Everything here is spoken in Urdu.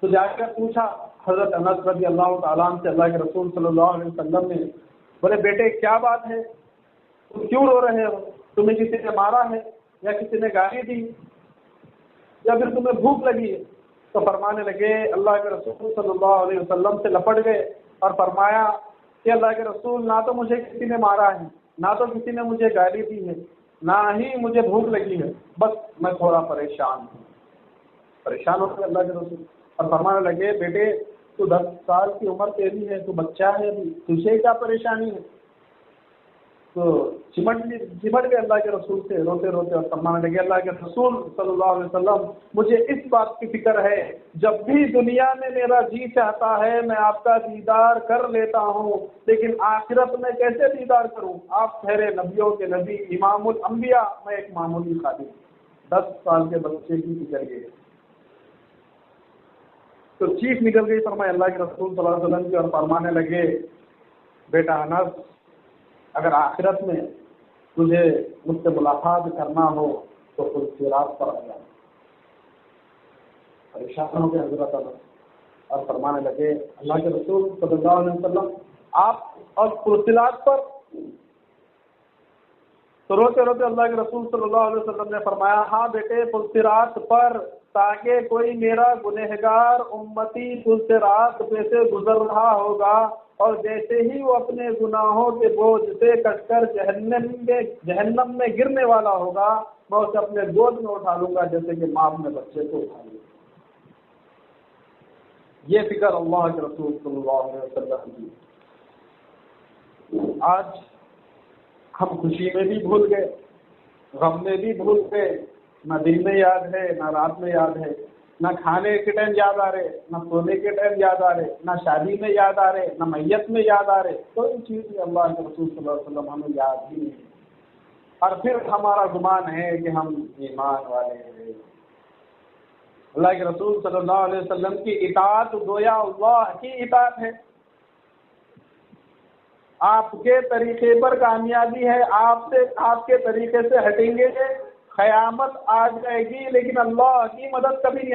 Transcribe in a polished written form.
تو جا کر پوچھا حضرت انس رضی اللہ تعالیٰ عنہ سے اللہ کے رسول صلی اللہ علیہ وسلم نے، بولے بیٹے کیا بات ہے، تم کیوں رو رہے ہو؟ تمہیں کسی نے مارا ہے یا کسی نے گالی دی یا پھر تمہیں بھوک لگی ہے؟ تو فرمانے لگے، اللہ کے رسول صلی اللہ علیہ وسلم سے لپٹ گئے اور فرمایا کہ اللہ کے رسول، نہ تو مجھے کسی نے مارا ہے، نہ تو کسی نے مجھے گالی دی ہے، نہ ہی مجھے بھوک لگی ہے، بس میں تھوڑا پریشان ہوں۔ پریشان ہو گئے اللہ کے رسول اور فرمانے لگے، بیٹے تو 10 سال کی عمر تیری ہے، تو بچہ ہے ابھی، تجھے کیا پریشانی ہے؟ تو چمٹ گئے اللہ کے رسول سے روتے روتے اور فرمانے لگے، اللہ کے رسول صلی اللہ علیہ وسلم، مجھے اس بات کی فکر ہے جب بھی دنیا میں میرا جی چاہتا ہے میں آپ کا دیدار کر لیتا ہوں، لیکن آخرت میں کیسے دیدار کروں؟ آپ ٹھہرے نبیوں کے نبی، امام الانبیاء، میں ایک معمولی خادم، 10 سال کے بچے کی فکر گئے تو چیخ نکل گئی۔ فرمایا اللہ کے رسول صلی اللہ علیہ وسلم کی اور فرمانے لگے، بیٹا انس، اگر آخرت میں تجھے مجھ سے ملاقات کرنا ہو تو خود صراط پر آ جانا۔ پریشان ہو گئے حضرت انس اور فرمانے لگے، اللہ کے رسول صلی اللہ علیہ وسلم آپ اور صراط پر؟ تو روتے روتے اللہ کے رسول صلی اللہ علیہ وسلم نے فرمایا، ہاں بیٹے صراط پر، تاکہ کوئی میرا گنہگار امتی صراط پہ سے گزر رہا ہوگا اور جیسے ہی وہ اپنے گناہوں کے بوجھ سے کٹ کر جہنم میں گرنے والا ہوگا، میں اسے اپنے گود میں اٹھا لوں گا جیسے کہ ماں اپنے بچے کو اٹھا لے۔ یہ فکر اللہ کے رسول صلی اللہ علیہ وسلم کی۔ آج ہم خوشی میں بھی بھول گئے، غم میں بھی بھول گئے، نہ دن میں یاد ہے نہ رات میں یاد ہے، نہ کھانے کے ٹائم یاد آ رہے، نہ سونے کے ٹائم یاد آ رہے، نہ شادی میں یاد آ رہے، نہ میت میں یاد آ رہے، کوئی چیز میں اللہ کے رسول صلی اللہ علیہ وسلم ہمیں یاد ہی نہیں۔ اور پھر ہمارا گمان ہے کہ ہم ایمان والے ہیں۔ اللہ کے رسول صلی اللہ علیہ وسلم کی اطاعت گویا اللہ کی اطاعت ہے۔ آپ کے طریقے پر کامیابی ہے، آپ کے طریقے سے ہٹیں گے قیامت آ جائے گی، لیکن اللہ کی مدد کبھی نہیں